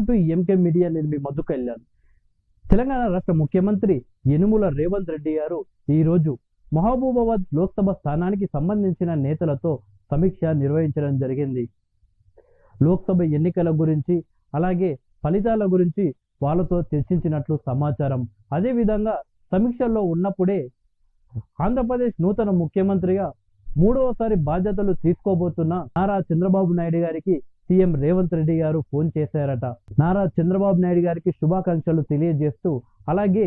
Welcome to MK media. నేను మీ మధుకు వెళ్ళాను. తెలంగాణ రాష్ట్ర ముఖ్యమంత్రి యనుమల రేవంత్ రెడ్డి గారు ఈరోజు మహబూబాబాద్ లోక్సభ స్థానానికి సంబంధించిన నేతలతో సమీక్ష నిర్వహించడం జరిగింది. లోక్సభ ఎన్నికల గురించి అలాగే ఫలితాల గురించి వాళ్ళతో చర్చించినట్లు సమాచారం. అదేవిధంగా సమీక్షల్లో ఉన్నప్పుడే ఆంధ్రప్రదేశ్ నూతన ముఖ్యమంత్రిగా మూడవసారి బాధ్యతలు తీసుకోబోతున్న నారా చంద్రబాబు నాయుడు గారికి సీఎం రేవంత్ రెడ్డి గారు ఫోన్ చేశారట. నారా చంద్రబాబు నాయుడు గారికి శుభాకాంక్షలు తెలియజేస్తూ అలాగే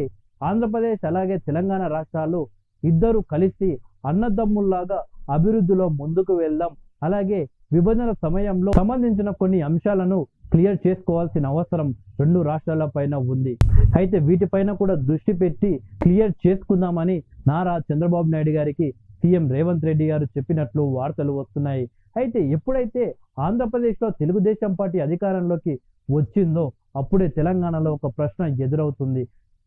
ఆంధ్రప్రదేశ్ అలాగే తెలంగాణ రాష్ట్రాలు ఇద్దరు కలిసి అన్నదమ్ముల్లాగా అభివృద్ధిలో ముందుకు వెళ్దాం, అలాగే విభజన సమయంలో సంబంధించిన కొన్ని అంశాలను క్లియర్ చేసుకోవాల్సిన అవసరం రెండు రాష్ట్రాల పైన ఉంది. అయితే వీటిపైన కూడా దృష్టి పెట్టి క్లియర్ చేసుకుందామని నారా చంద్రబాబు నాయుడు గారికి సీఎం రేవంత్ రెడ్డి గారు చెప్పినట్లు వార్తలు వస్తున్నాయి. అయితే ఎప్పుడైతే ఆంధ్రప్రదేశ్లో తెలుగుదేశం పార్టీ అధికారంలోకి వచ్చిందో అప్పుడే తెలంగాణలో ఒక ప్రశ్న ఎదురవుతుంది.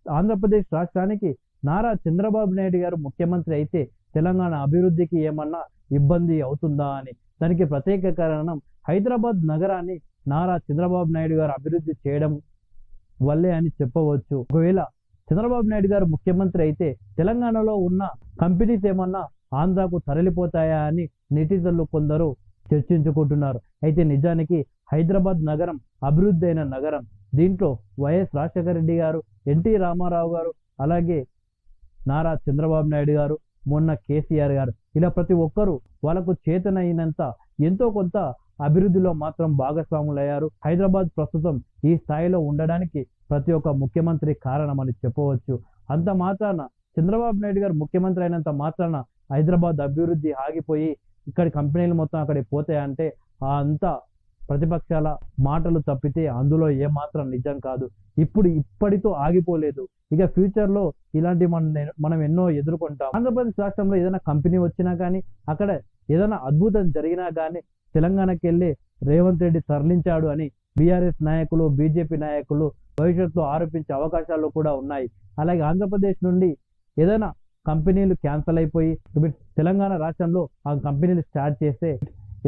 ఆంధ్రప్రదేశ్ రాష్ట్రానికి నారా చంద్రబాబు నాయుడు గారు ముఖ్యమంత్రి అయితే తెలంగాణ అభివృద్ధికి ఏమన్నా ఇబ్బంది అవుతుందా అని. దానికి ప్రత్యేక కారణం హైదరాబాద్ నగరాన్ని నారా చంద్రబాబు నాయుడు గారు అభివృద్ధి చేయడం వల్లే అని చెప్పవచ్చు. ఒకవేళ చంద్రబాబు నాయుడు గారు ముఖ్యమంత్రి అయితే తెలంగాణలో ఉన్న కంపెనీస్ ఏమన్నా ఆంధ్రాకు తరలిపోతాయా అని నెటిజన్లు కొందరు చర్చించుకుంటున్నారు. అయితే నిజానికి హైదరాబాద్ నగరం అభివృద్ధి అయిన నగరం. దీంట్లో వైఎస్ రాజశేఖర రెడ్డి గారు, ఎన్టీ రామారావు గారు, అలాగే నారా చంద్రబాబు నాయుడు గారు, మొన్న కేసీఆర్ గారు, ఇలా ప్రతి ఒక్కరూ వాళ్ళకు చేతనైనంత ఎంతో కొంత అభివృద్ధిలో మాత్రం భాగస్వాములయ్యారు. హైదరాబాద్ ప్రస్తుతం ఈ స్థాయిలో ఉండడానికి ప్రతి ఒక్క ముఖ్యమంత్రి కారణమని చెప్పవచ్చు. అంత మాత్రాన చంద్రబాబు నాయుడు గారు ముఖ్యమంత్రి అయినంత మాత్రాన హైదరాబాద్ అభివృద్ధి ఆగిపోయి ఇక్కడి కంపెనీలు మొత్తం అక్కడికి పోతాయంటే అంతా ప్రతిపక్షాల మాటలు తప్పితే అందులో ఏమాత్రం నిజం కాదు. ఇప్పటితో ఆగిపోలేదు. ఇక ఫ్యూచర్ లో ఇలాంటి మనం ఎన్నో ఎదుర్కొంటాం. ఆంధ్రప్రదేశ్ రాష్ట్రంలో ఏదైనా కంపెనీ వచ్చినా కానీ, అక్కడ ఏదైనా అద్భుతం జరిగినా కానీ తెలంగాణకి వెళ్ళి రేవంత్ రెడ్డి తరలించాడు అని బీఆర్ఎస్ నాయకులు, బీజేపీ నాయకులు భవిష్యత్తులో ఆరోపించే అవకాశాలు కూడా ఉన్నాయి. అలాగే ఆంధ్రప్రదేశ్ నుండి ఏదైనా కంపెనీలు క్యాన్సల్ అయిపోయి తెలంగాణ రాష్ట్రంలో ఆ కంపెనీలు స్టార్ట్ చేస్తే,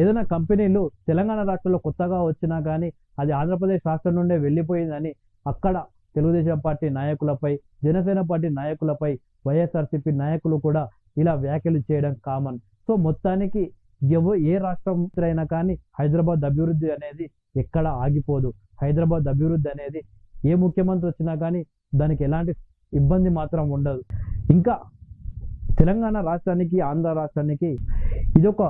ఏదైనా కంపెనీలు తెలంగాణ రాష్ట్రంలో కొత్తగా వచ్చినా కానీ అది ఆంధ్రప్రదేశ్ రాష్ట్రం నుండే వెళ్ళిపోయిందని అక్కడ తెలుగుదేశం పార్టీ నాయకులపై, జనసేన పార్టీ నాయకులపై వైఎస్ఆర్సీపీ నాయకులు కూడా ఇలా వ్యాఖ్యలు చేయడం కామన్. సో మొత్తానికి ఏ రాష్ట్రం అయినా కానీ హైదరాబాద్ అభివృద్ధి అనేది ఎక్కడ ఆగిపోదు. హైదరాబాద్ అభివృద్ధి అనేది ఏ ముఖ్యమంత్రి వచ్చినా కానీ దానికి ఎలాంటి ఇబ్బంది మాత్రం ఉండదు. ఇంకా తెలంగాణ రాష్ట్రానికి, ఆంధ్ర రాష్ట్రానికి ఇదొక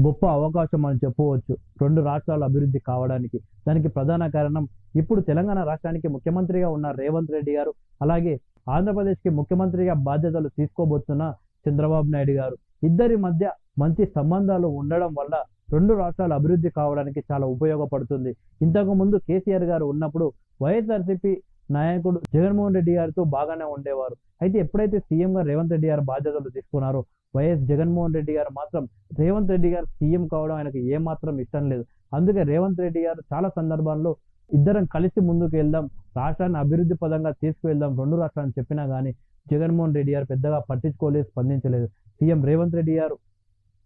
గొప్ప అవకాశం అని చెప్పవచ్చు రెండు రాష్ట్రాల అభివృద్ధి కావడానికి. దానికి ప్రధాన కారణం ఇప్పుడు తెలంగాణ రాష్ట్రానికి ముఖ్యమంత్రిగా ఉన్న రేవంత్ రెడ్డి గారు, అలాగే ఆంధ్రప్రదేశ్కి ముఖ్యమంత్రిగా బాధ్యతలు తీసుకోబోతున్న చంద్రబాబు నాయుడు గారు. ఇద్దరి మధ్య మంచి సంబంధాలు ఉండడం వల్ల రెండు రాష్ట్రాల అభివృద్ధి కావడానికి చాలా ఉపయోగపడుతుంది. ఇంతకు ముందు కేసీఆర్ గారు ఉన్నప్పుడు వైఎస్ఆర్సీపీ నాయకుడు జగన్మోహన్ రెడ్డి గారితో బాగానే ఉండేవారు. అయితే ఎప్పుడైతే సీఎంగా రేవంత్ రెడ్డి గారు బాధ్యతలు తీసుకున్నారో వైఎస్ జగన్మోహన్ రెడ్డి గారు మాత్రం రేవంత్ రెడ్డి గారు సీఎం కావడం ఆయనకు ఏమాత్రం ఇష్టం లేదు. అందుకే రేవంత్ రెడ్డి గారు చాలా సందర్భాల్లో ఇద్దరం కలిసి ముందుకు వెళ్దాం, రాష్ట్రాన్ని అభివృద్ధి పదంగా తీసుకువెళ్దాం రెండు రాష్ట్రాన్ని చెప్పినా కానీ జగన్మోహన్ రెడ్డి గారు పెద్దగా పట్టించుకోలేదు, స్పందించలేదు. సీఎం రేవంత్ రెడ్డి గారు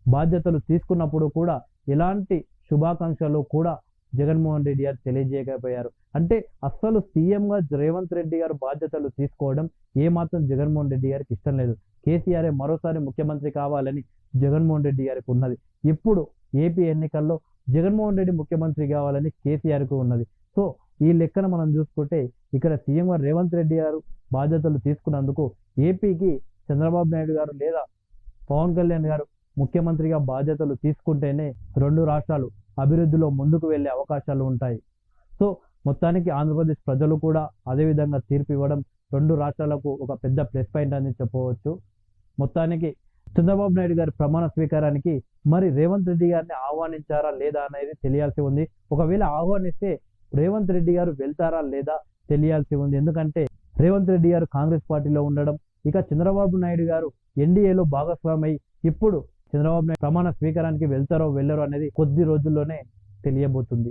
బాధ్యతలు తీసుకున్నప్పుడు కూడా ఎలాంటి శుభాకాంక్షలు కూడా జగన్మోహన్ రెడ్డి గారు తెలియజేయకపోయారు. అంటే అస్సలు సీఎంగా రేవంత్ రెడ్డి గారు బాధ్యతలు తీసుకోవడం ఏమాత్రం జగన్మోహన్ రెడ్డి గారికి ఇష్టం లేదు. కేసీఆర్ మరోసారి ముఖ్యమంత్రి కావాలని జగన్మోహన్ రెడ్డి గారికి ఉన్నది. ఇప్పుడు ఏపీ ఎన్నికల్లో జగన్మోహన్ రెడ్డి ముఖ్యమంత్రి కావాలని కేసీఆర్కు ఉన్నది. సో ఈ లెక్కన మనం చూసుకుంటే ఇక్కడ సీఎంగా రేవంత్ రెడ్డి గారు బాధ్యతలు తీసుకున్నందుకు ఏపీకి చంద్రబాబు నాయుడు గారు లేదా పవన్ కళ్యాణ్ గారు ముఖ్యమంత్రిగా బాధ్యతలు తీసుకుంటేనే రెండు రాష్ట్రాలు అభివృద్ధిలో ముందుకు వెళ్ళే అవకాశాలు ఉంటాయి. సో మొత్తానికి ఆంధ్రప్రదేశ్ ప్రజలు కూడా అదేవిధంగా తీర్పు ఇవ్వడం రెండు రాష్ట్రాలకు ఒక పెద్ద ప్లస్ పాయింట్ అని చెప్పవచ్చు. మొత్తానికి చంద్రబాబు నాయుడు గారి ప్రమాణ స్వీకారానికి మరి రేవంత్ రెడ్డి గారిని ఆహ్వానించారా లేదా అనేది తెలియాల్సి ఉంది. ఒకవేళ ఆహ్వానిస్తే రేవంత్ రెడ్డి గారు వెళ్తారా లేదా తెలియాల్సి ఉంది. ఎందుకంటే రేవంత్ రెడ్డి గారు కాంగ్రెస్ పార్టీలో ఉండడం, ఇక చంద్రబాబు నాయుడు గారు ఎన్డీఏలో భాగస్వామై ఇప్పుడు చంద్రబాబు నాయుడు ప్రమాణ స్వీకారానికి వెళ్తారో వెళ్ళరో అనేది కొద్ది రోజుల్లోనే తెలియబోతుంది.